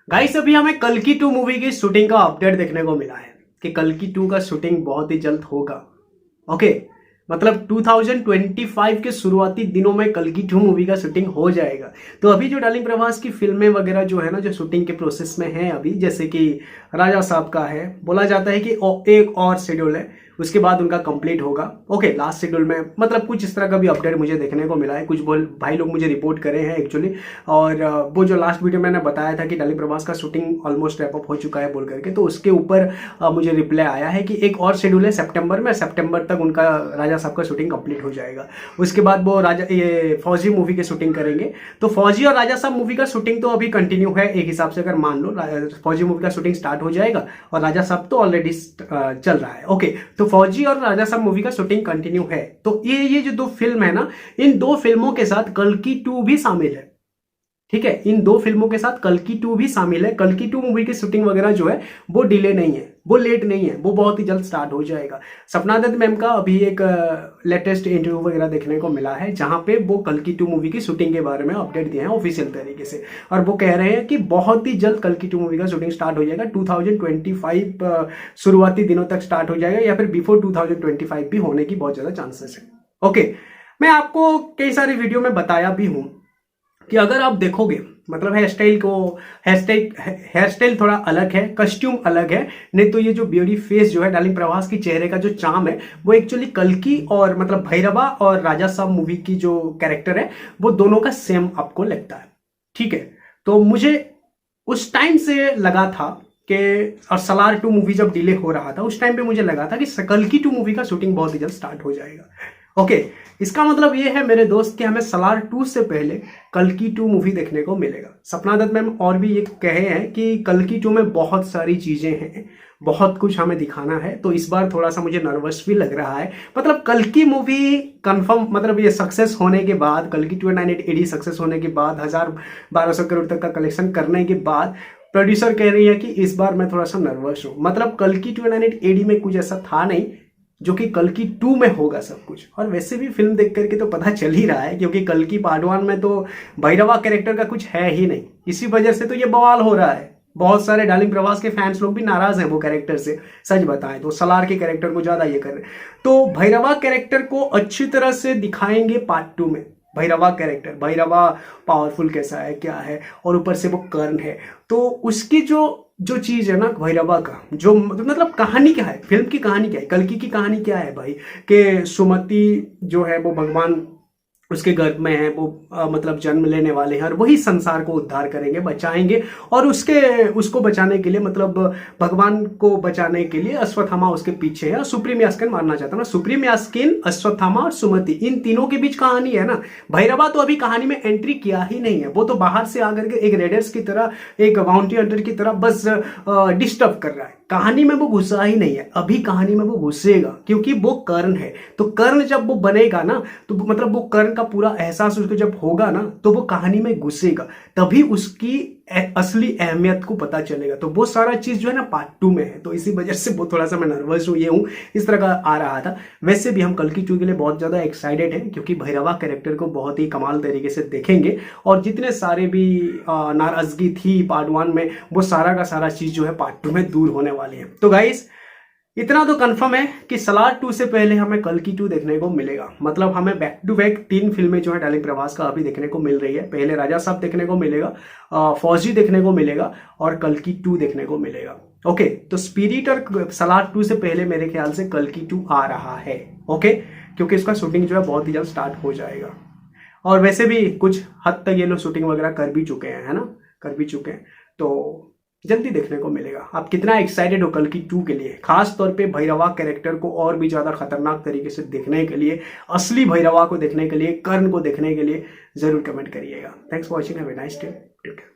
Guys अभी हमें कल की 2 मूवी की शूटिंग का अपडेट देखने को मिला है कि कल की 2 का शूटिंग बहुत ही जल्द होगा। ओके, मतलब 2025 के शुरुआती दिनों में कल की 2 मूवी का शूटिंग हो जाएगा। तो अभी जो डार्लिंग प्रभास की फिल्में वगैरह जो है ना, जो शूटिंग के प्रोसेस में है अभी, जैसे कि राजा साहब का है, बोला जाता है कि एक और शेड्यूल है, उसके बाद उनका कंप्लीट होगा। ओके, लास्ट शेड्यूल में मतलब कुछ इस तरह का भी अपडेट मुझे देखने को मिला है, कुछ बोल भाई लोग मुझे रिपोर्ट करे हैं एक्चुअली। और वो जो लास्ट वीडियो मैंने बताया था कि डार्लिंग प्रभास का शूटिंग ऑलमोस्ट रैप अप हो चुका है बोल करके, तो उसके ऊपर मुझे रिप्लाई आया है कि एक और शेड्यूल है सितंबर में, सितंबर तक उनका राजा साहब का शूटिंग कंप्लीट हो जाएगा। उसके बाद वो ये फौजी मूवी की शूटिंग करेंगे। तो फौजी और राजा साहब मूवी का शूटिंग तो अभी कंटिन्यू है, एक हिसाब से अगर मान लो फौजी मूवी का शूटिंग स्टार्ट हो जाएगा और राजा साहब तो ऑलरेडी चल रहा है। ओके, तो फौजी और राजा साहब मूवी का शूटिंग कंटिन्यू है। तो ये जो 2 फिल्म है ना, इन 2 फिल्मों के साथ कल की 2 भी शामिल है। ठीक है, इन 2 फिल्मों के साथ कल की 2 भी शामिल है। कल की 2 मूवी की शूटिंग वगैरह जो है वो डिले नहीं है, वो लेट नहीं है, वो बहुत ही जल्द स्टार्ट हो जाएगा। सपना दत्त मैम का अभी एक लेटेस्ट इंटरव्यू वगैरह देखने को मिला है, जहां पे वो कल की 2 मूवी की शूटिंग के बारे में अपडेट दिए हैं ऑफिशियल तरीके से। और वो कह रहे हैं कि बहुत ही जल्द कल की 2 मूवी का शूटिंग स्टार्ट हो जाएगा। 2025 शुरुआती दिनों तक स्टार्ट हो जाएगा, या फिर बिफोर 2025 भी होने की बहुत ज्यादा चांसेस है। ओके, मैं आपको कई सारी वीडियो में बताया भी हूं कि अगर आप देखोगे, मतलब हेयर स्टाइल थोड़ा अलग है, कस्ट्यूम अलग है, नहीं तो ये जो ब्यूटी फेस जो है डार्लिंग प्रभास की चेहरे का जो चार्म है, वो एक्चुअली कल्कि और मतलब भैरवा और राजा साहब मूवी की जो कैरेक्टर है वो दोनों का सेम आपको लगता है। ठीक है, तो मुझे उस टाइम से लगा था कि, और सलार 2 मूवी जब डिले हो रहा था उस टाइम पे मुझे लगा था कि कल्कि 2 मूवी का शूटिंग बहुत ही जल्द स्टार्ट हो जाएगा। ओके, इसका मतलब ये है मेरे दोस्त कि हमें सलार 2 से पहले कल्कि 2 मूवी देखने को मिलेगा। सपना दत्त मैम और भी ये कहे हैं कि कल्कि 2 में बहुत सारी चीजें हैं, बहुत कुछ हमें दिखाना है। तो इस बार थोड़ा सा मुझे नर्वस भी लग रहा है। मतलब कल्कि मूवी कंफर्म, मतलब ये सक्सेस होने के बाद, कल्कि 2980 सक्सेस होने के बाद, 1000-1200 करोड़ तक का कलेक्शन करने के बाद प्रोड्यूसर कह रही है कि इस बार मैं थोड़ा सा नर्वस हूं। मतलब कल्कि 2980 में कुछ ऐसा था नहीं जो कि कल्कि 2 में होगा सब कुछ। और वैसे भी फिल्म देख करके तो पता चल ही रहा है, क्योंकि कल्कि पार्ट 1 में तो भैरवा कैरेक्टर का कुछ है ही नहीं। इसी वजह से तो ये बवाल हो रहा है। बहुत सारे डार्लिंग प्रभास के फैंस लोग भी नाराज हैं वो कैरेक्टर से, सच बताएं तो सलार के कैरेक्टर को ज्यादा ये कर रहे हैं। तो भैरवा कैरेक्टर को अच्छी तरह से दिखाएंगे पार्ट 2 में। भैरवा कैरेक्टर, भैरवा पावरफुल कैसा है, क्या है, और ऊपर से वो कर्ण है। तो उसकी जो जो चीज है ना भैरवा का, जो मतलब कहानी क्या है, फिल्म की कहानी क्या है, कल्कि की कहानी क्या है भाई, कि सुमति जो है वो भगवान उसके गर्भ में है, वो मतलब जन्म लेने वाले हैं और वही संसार को उद्धार करेंगे, बचाएंगे। और उसको बचाने के लिए, मतलब भगवान को बचाने के लिए अश्वत्थामा उसके पीछे है। सुप्रीम यास्किन मानना चाहता हूँ ना, सुप्रीम यास्किन, अश्वत्थामा और सुमति, इन तीनों के बीच कहानी है ना। भैरवा तो अभी कहानी में एंट्री किया ही नहीं है, वो तो बाहर से आकर के एक रेडर्स की तरह, एक बाउंटी हंटर की तरह बस डिस्टर्ब कर रहा है। कहानी में वो घुसा ही नहीं है, अभी कहानी में वो घुसेगा क्योंकि वो कर्ण है। तो कर्ण जब वो बनेगा ना, तो मतलब वो कर्ण का पूरा एहसास उसको जब होगा ना, तो वो कहानी में घुसेगा, तभी उसकी असली अहमियत को पता चलेगा। तो वो सारा चीज जो है ना पार्ट 2 में है, तो इसी वजह से वो थोड़ा सा मैं नर्वस हूँ, ये हूँ, इस तरह का आ रहा था। वैसे भी हम कल्कि 2 के लिए बहुत ज्यादा एक्साइटेड हैं, क्योंकि भैरवा कैरेक्टर को बहुत ही कमाल तरीके से देखेंगे। और जितने सारे भी नाराजगी थी पार्ट 1 में, वो सारा का सारा चीज जो है पार्ट 2 में दूर होने वाली है। तो गाइस, इतना तो कंफर्म है कि सलार 2 से पहले हमें कल्कि 2 देखने को मिलेगा। मतलब हमें बैक टू बैक 3 फिल्में जो है डार्लिंग प्रभास का अभी देखने को मिल रही है। पहले राजा साहब देखने को मिलेगा, फौजी देखने को मिलेगा, और कल्कि 2 देखने को मिलेगा। ओके, तो स्पिरिट और सलार 2 से पहले मेरे ख्याल से कल्कि 2 आ रहा है। ओके, क्योंकि इसका शूटिंग जो है बहुत ही जल्द स्टार्ट हो जाएगा। और वैसे भी कुछ हद तक ये लोग शूटिंग वगैरह कर भी चुके हैं, है ना, कर भी चुके हैं। तो जल्दी देखने को मिलेगा। आप कितना एक्साइटेड हो कल्कि 2 के लिए, खास तौर पे भैरवा कैरेक्टर को और भी ज्यादा खतरनाक तरीके से देखने के लिए, असली भैरवा को देखने के लिए, कर्ण को देखने के लिए, जरूर कमेंट करिएगा। Thanks for watching, have a nice day.